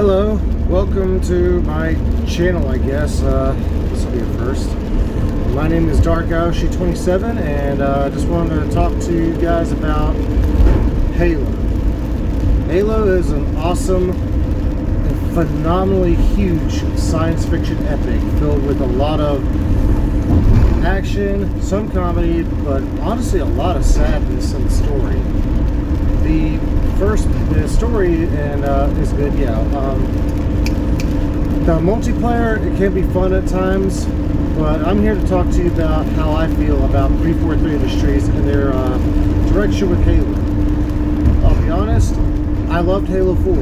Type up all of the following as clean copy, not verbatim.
Hello, welcome to my channel, I guess. This will be a first. My name is DarkOwshi27, and I just wanted to talk to you guys about Halo. Halo is an awesome and phenomenally huge science fiction epic filled with a lot of action, some comedy, but honestly a lot of sadness in the story. The story is good, yeah. The multiplayer, it can be fun at times, but I'm here to talk to you about how I feel about 343 Industries and their direction with Halo. I'll be honest, I loved Halo 4.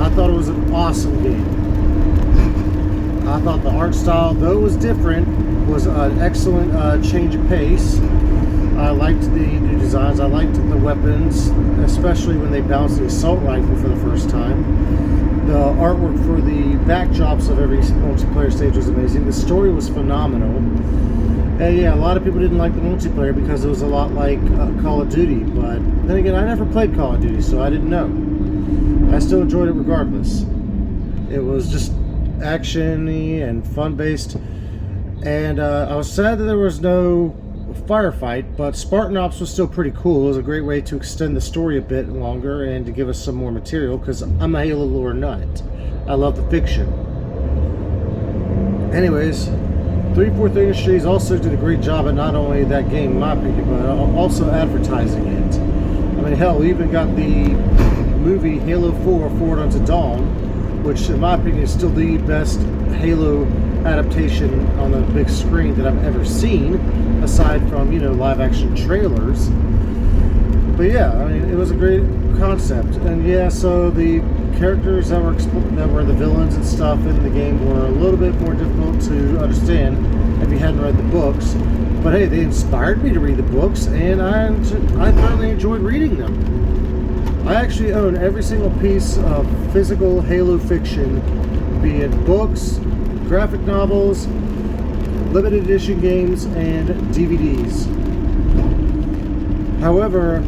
I thought it was an awesome game. I thought the art style, though it was different, was an excellent change of pace. I liked the new designs. I liked the weapons, especially when they balanced the assault rifle for the first time. The artwork for the backdrops of every multiplayer stage was amazing. The story was phenomenal. And yeah, a lot of people didn't like the multiplayer because it was a lot like Call of Duty. But then again, I never played Call of Duty, so I didn't know. I still enjoyed it regardless. It was just action-y and fun-based. And I was sad that there was no firefight, but Spartan Ops was still pretty cool. It was a great way to extend the story a bit longer and to give us some more material, because I'm a Halo lore nut. I love the fiction. Anyways, 343 Industries also did a great job at not only that game, in my opinion, but also advertising it. I mean, hell, we even got the movie Halo 4 Forward Unto Dawn, which in my opinion is still the best Halo adaptation on the big screen that I've ever seen, aside from, you know, live action trailers. But yeah, I mean, it was a great concept. And yeah, so the characters that were the villains and stuff in the game were a little bit more difficult to understand if you hadn't read the books. But hey, they inspired me to read the books, and I thoroughly enjoyed reading them. I actually own every single piece of physical Halo fiction, be it books, graphic novels, limited edition games, and DVDs. However,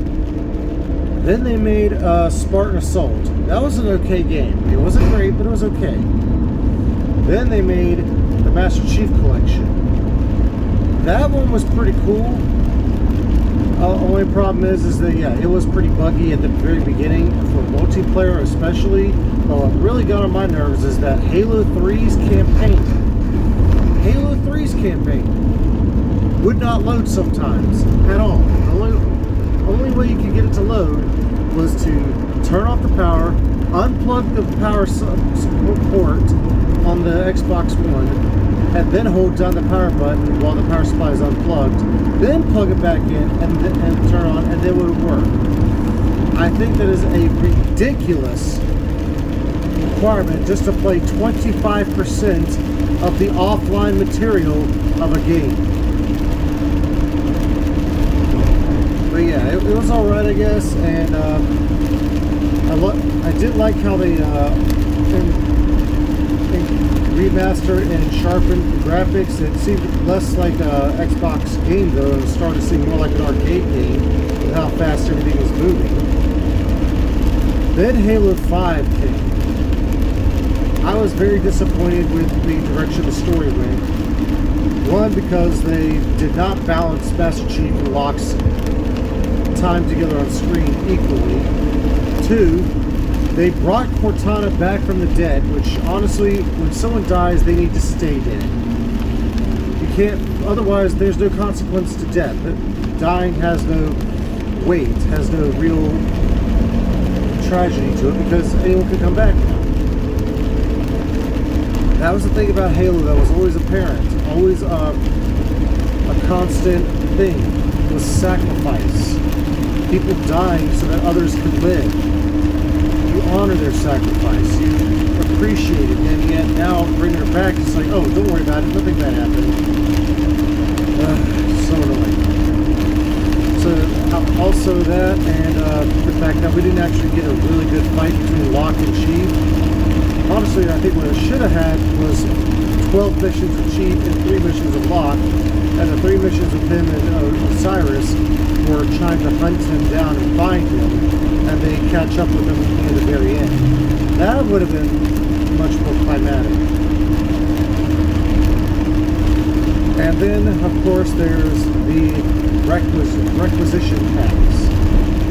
then they made Spartan Assault. That was an okay game. It wasn't great, but it was okay. Then they made the Master Chief Collection. That one was pretty cool. Only problem is that, yeah, it was pretty buggy at the very beginning for multiplayer especially. But what really got on my nerves is that Halo 3's campaign would not load sometimes at all. The only way you could get it to load was to turn off the power, unplug the power port on the Xbox One, and then hold down the power button while the power supply is unplugged, then plug it back in and turn on, and then it would work. I think that is a ridiculous requirement just to play 25% of the offline material of a game. But yeah, it was alright, I guess, and I did like how they remastered and sharpened the graphics. It seemed less like an Xbox game, though, and started to seem more like an arcade game with how fast everything was moving. Then Halo 5 came. I was very disappointed with the direction the story went. One, because they did not balance Master Chief and Locke's time together on screen equally. Two, they brought Cortana back from the dead, which honestly, when someone dies, they need to stay dead. You can't, otherwise there's no consequence to death. Dying has no weight, has no real tragedy to it, because anyone could come back now. That was the thing about Halo that was always apparent, always a constant thing, was sacrifice. People dying so that others could live. You honor their sacrifice, you appreciate it, and yet now bringing her back, it's like, oh, don't worry about it, nothing bad happened. So annoying. So, also that, and the fact that we didn't actually get a really good fight between Locke and Chief. Honestly, I think what it should have had was 12 missions of Chief and 3 missions of Locke, and the 3 missions of him and Osiris were trying to hunt him down and find him, and they catch up with him near the very end. That would have been much more climatic. And then, of course, there's the requisition packs.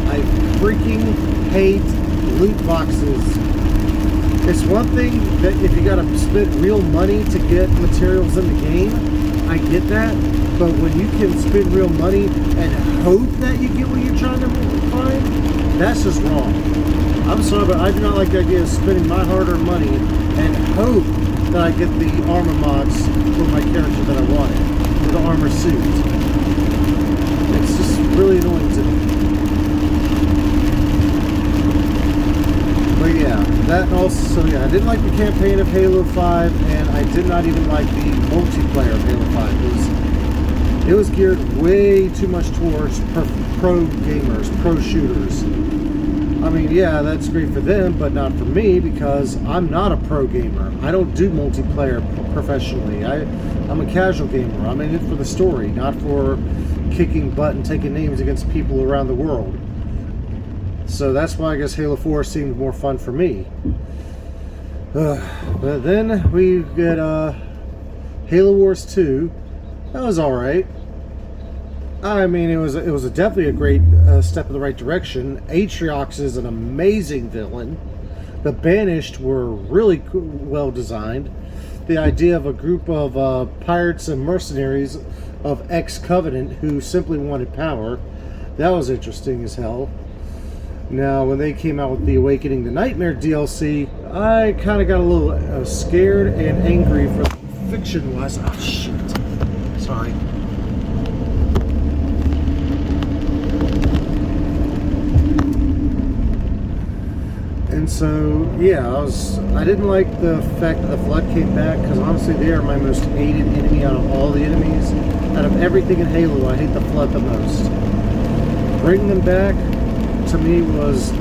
I freaking hate loot boxes. It's one thing that if you gotta spend real money to get materials in the game, I get that. But when you can spend real money and hope that you get what you're trying to find, that's just wrong. I'm sorry, but I do not like the idea of spending my hard-earned money and hope that I get the armor mods for my character that I wanted, or the armor suit. It's just really annoying to me. But yeah, that also, yeah, I didn't like the campaign of Halo 5, and I did not even like the multiplayer of Halo 5. It was geared way too much towards pro gamers, pro shooters. I mean, yeah, that's great for them, but not for me, because I'm not a pro gamer. I don't do multiplayer professionally. I'm a casual gamer. I'm in it for the story, not for kicking butt and taking names against people around the world. So that's why I guess Halo 4 seemed more fun for me. But then we get Halo Wars 2. That was alright. I mean, it was definitely a great step in the right direction. Atriox is an amazing villain. The Banished were really well designed. The idea of a group of pirates and mercenaries of ex-Covenant who simply wanted power, that was interesting as hell. Now, when they came out with the Awakening the Nightmare DLC, I kind of got a little scared and angry for fiction-wise. Oh, shit. Sorry. And so, yeah, I didn't like the fact that the Flood came back, because honestly they are my most hated enemy out of all the enemies. Out of everything in Halo, I hate the Flood the most. Bringing them back, to me, was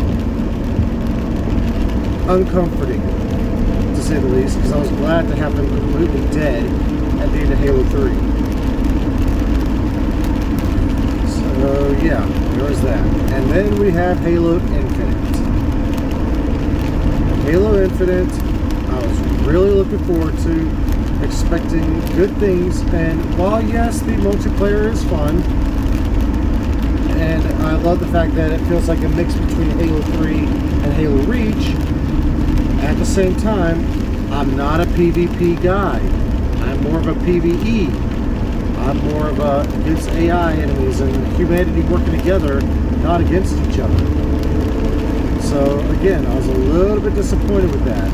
uncomforting, to say the least, because I was glad to have them completely dead at the end of Halo 3. So, yeah, there was that. And then we have Halo Infinite. Halo Infinite, I was really looking forward to, expecting good things, and while yes, the multiplayer is fun, and I love the fact that it feels like a mix between Halo 3 and Halo Reach, at the same time, I'm not a PvP guy. I'm more of a PvE. I'm more of a against AI enemies and humanity working together, not against each other. So again, I was a little bit disappointed with that.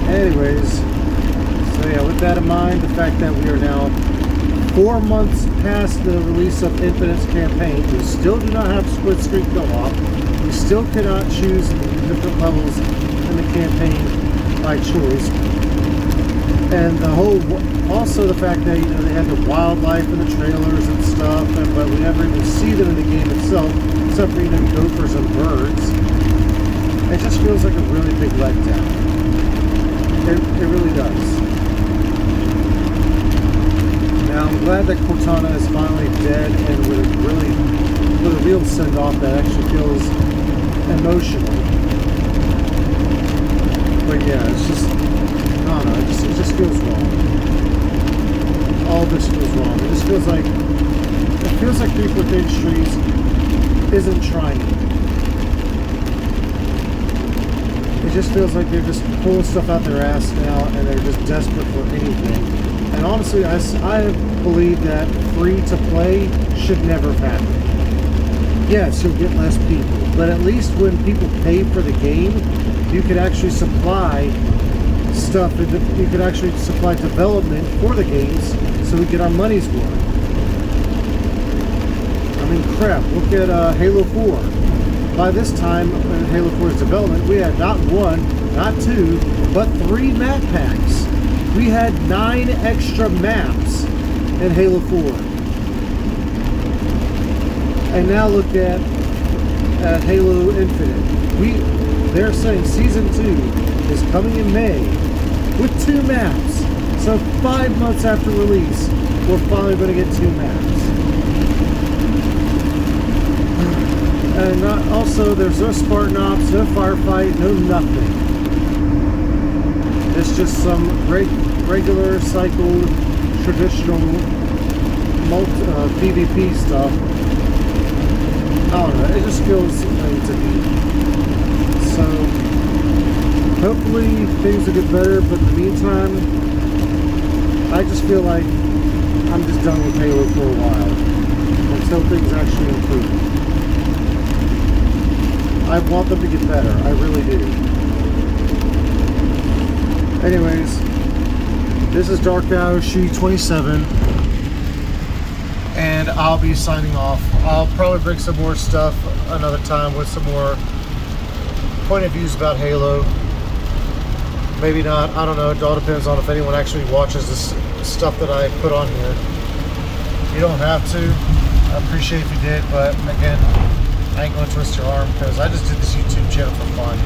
Anyways, so yeah, with that in mind, the fact that we are now 4 months past the release of Infinite's campaign, we still do not have split screen co-op. We still cannot choose different levels in the campaign by choice. And the whole, also the fact that, you know, they had the wildlife in the trailers and stuff, but we never even see them in the game itself, except for, you know, gophers and birds. It just feels like a really big letdown. It really does. Now, I'm glad that Cortana is finally dead, and with a real send-off that actually feels emotional. But yeah, it's just, I don't know, it just feels wrong. All this feels wrong. It just feels like 343 Industries isn't trying. It just feels like they're just pulling stuff out their ass now, and they're just desperate for anything. And honestly, I believe that free-to-play should never happen. Yes, you'll get less people, but at least when people pay for the game, you could actually supply stuff, you could actually supply development for the games so we get our money's worth. I mean, crap, look at Halo 4. By this time in Halo 4's development, we had not 1, not 2, but 3 map packs. We had 9 extra maps in Halo 4. And now look at Halo Infinite. They're saying Season 2 is coming in May with 2 maps. So 5 months after release, we're finally going to get 2 maps. And also, there's no Spartan Ops, no firefight, no nothing. It's just some regular cycled, traditional PvP stuff. I don't know, it just feels like to me. So, hopefully things will get better, but in the meantime, I just feel like I'm just done with Halo for a while, until things actually improve. I want them to get better, I really do. Anyways, this is Dark Aoshi 27, and I'll be signing off. I'll probably bring some more stuff another time with some more point of views about Halo. Maybe not, I don't know, it all depends on if anyone actually watches this stuff that I put on here. You don't have to, I appreciate if you did, but again, I ain't gonna twist your arm because I just did this YouTube channel for fun.